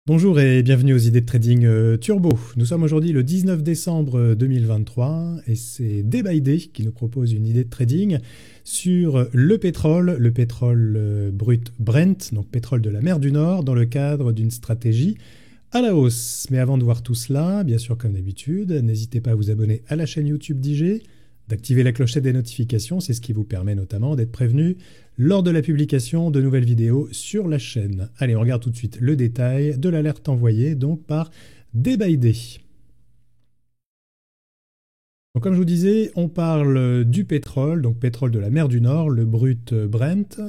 Bonjour et bienvenue aux idées de trading turbo. Nous sommes aujourd'hui le 19 décembre 2023 et c'est Day by Day qui nous propose une idée de trading sur le pétrole brut Brent, donc pétrole de la mer du Nord, dans le cadre d'une stratégie à la hausse. Mais avant de voir tout cela, bien sûr comme d'habitude, n'hésitez pas à vous abonner à la chaîne YouTube d'IG, d'activer la clochette des notifications, c'est ce qui vous permet notamment d'être prévenu lors de la publication de nouvelles vidéos sur la chaîne. Allez, on regarde tout de suite le détail de l'alerte envoyée donc par Day by Day. Donc comme je vous disais, on parle du pétrole, donc pétrole de la mer du Nord, le brut Brent,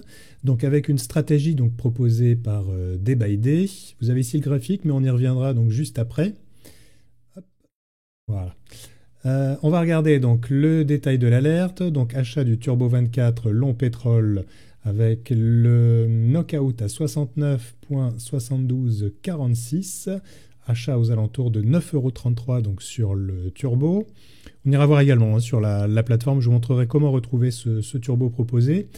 donc avec une stratégie donc proposée par Day by Day. Vous avez ici le graphique, mais on y reviendra donc juste après. Hop, voilà. On va regarder donc le détail de l'alerte, donc achat du Turbo 24 long pétrole avec le knockout à 69,7246, achat aux alentours de 9,33 € donc sur le turbo. On ira voir également sur la plateforme, je vous montrerai comment retrouver ce turbo proposé.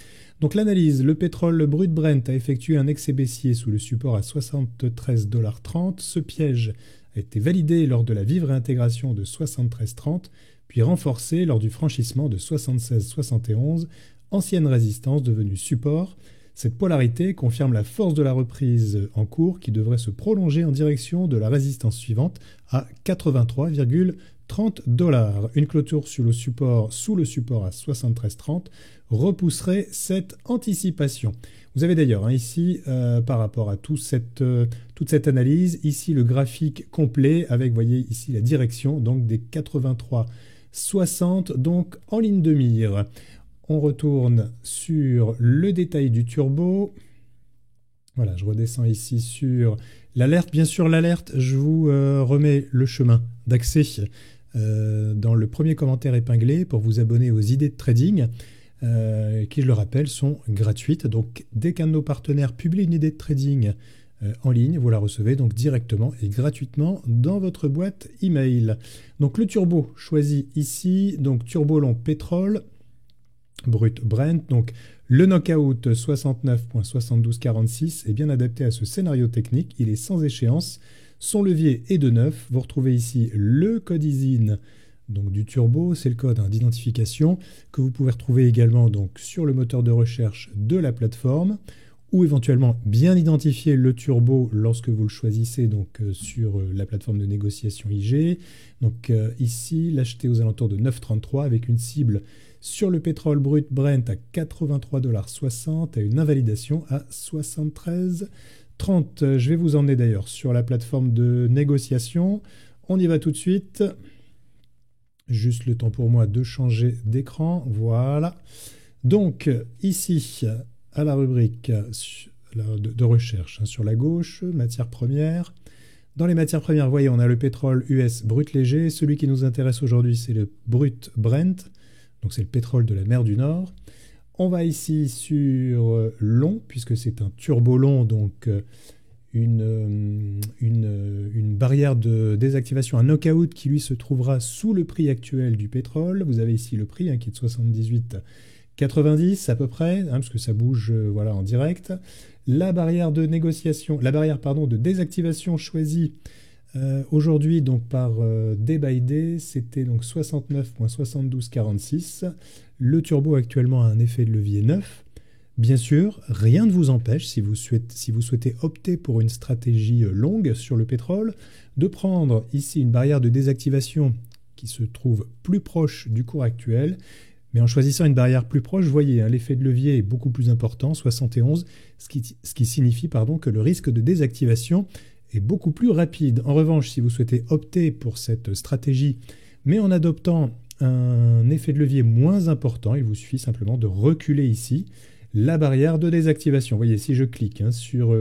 Donc l'analyse, le pétrole brut Brent a effectué un excès baissier sous le support à 73,30 $. Ce piège a été validé lors de la vive réintégration de 73,30, puis renforcé lors du franchissement de 76,71, ancienne résistance devenue support. Cette polarité confirme la force de la reprise en cours qui devrait se prolonger en direction de la résistance suivante à 83,30 $. Une clôture sous le support à 73,30 repousserait cette anticipation. Vous avez d'ailleurs ici, par rapport à toute cette analyse, ici le graphique complet avec, voyez ici la direction donc des 83,60 donc en ligne de mire. On retourne sur le détail du turbo. Voilà, je redescends ici sur l'alerte. Bien sûr, l'alerte, je vous remets le chemin d'accès dans le premier commentaire épinglé pour vous abonner aux idées de trading. Qui, je le rappelle, sont gratuites. Donc, dès qu'un de nos partenaires publie une idée de trading en ligne, vous la recevez donc directement et gratuitement dans votre boîte email. Donc, le turbo choisi ici, donc turbo long pétrole, brut Brent, donc le knockout 69,7246 est bien adapté à ce scénario technique. Il est sans échéance. Son levier est de 9. Vous retrouvez ici le code ISIN donc du turbo, c'est le code d'identification que vous pouvez retrouver également donc sur le moteur de recherche de la plateforme ou éventuellement bien identifier le turbo lorsque vous le choisissez donc sur la plateforme de négociation IG. Donc ici, l'acheter aux alentours de 9,33 avec une cible sur le pétrole brut Brent à 83,60 $ et une invalidation à 73,30. Je vais vous emmener d'ailleurs sur la plateforme de négociation. On y va tout de suite. Juste le temps pour moi de changer d'écran. Voilà. Donc, ici, à la rubrique de recherche, sur la gauche, matières premières. Dans les matières premières, vous voyez, on a le pétrole US brut léger. Celui qui nous intéresse aujourd'hui, c'est le brut Brent. Donc, c'est le pétrole de la mer du Nord. On va ici sur long, puisque c'est un turbo long, donc une barrière de désactivation, un knockout qui lui se trouvera sous le prix actuel du pétrole. Vous avez ici le prix qui est de 78,90 à peu près, parce que ça bouge voilà, en direct. La barrière de négociation, la barrière pardon, de désactivation choisie aujourd'hui donc par Day by Day, c'était donc 69,7246. Le turbo actuellement a un effet de levier 9. Bien sûr, rien ne vous empêche, si vous souhaitez opter pour une stratégie longue sur le pétrole, de prendre ici une barrière de désactivation qui se trouve plus proche du cours actuel. Mais en choisissant une barrière plus proche, vous voyez, l'effet de levier est beaucoup plus important, 71, ce qui signifie que le risque de désactivation est beaucoup plus rapide. En revanche, si vous souhaitez opter pour cette stratégie, mais en adoptant un effet de levier moins important, il vous suffit simplement de reculer ici la barrière de désactivation. Vous voyez, si je clique sur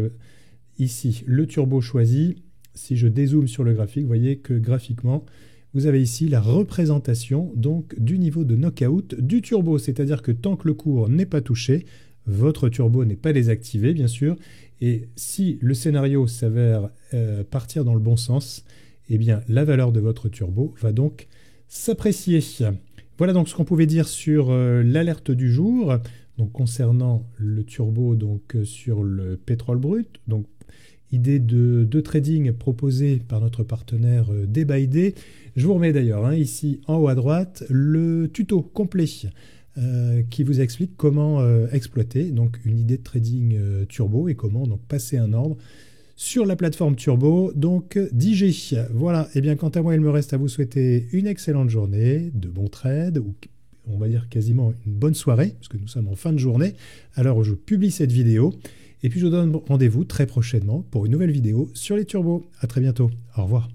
ici le turbo choisi, si je dézoome sur le graphique, vous voyez que graphiquement, vous avez ici la représentation donc du niveau de knockout du turbo. C'est-à-dire que tant que le cours n'est pas touché, votre turbo n'est pas désactivé, bien sûr. Et si le scénario s'avère partir dans le bon sens, eh bien, la valeur de votre turbo va donc s'apprécier. Voilà donc ce qu'on pouvait dire sur l'alerte du jour. Donc concernant le turbo donc sur le pétrole brut, donc idée de trading proposée par notre partenaire Day by Day. Je vous remets d'ailleurs ici en haut à droite le tuto complet qui vous explique comment exploiter donc une idée de trading turbo et comment donc passer un ordre sur la plateforme turbo, donc d'IG. Voilà, et bien quant à moi, il me reste à vous souhaiter une excellente journée, de bons trades, ou on va dire quasiment une bonne soirée, parce que nous sommes en fin de journée, à l'heure où je publie cette vidéo. Et puis je vous donne rendez-vous très prochainement pour une nouvelle vidéo sur les turbos. À très bientôt, au revoir.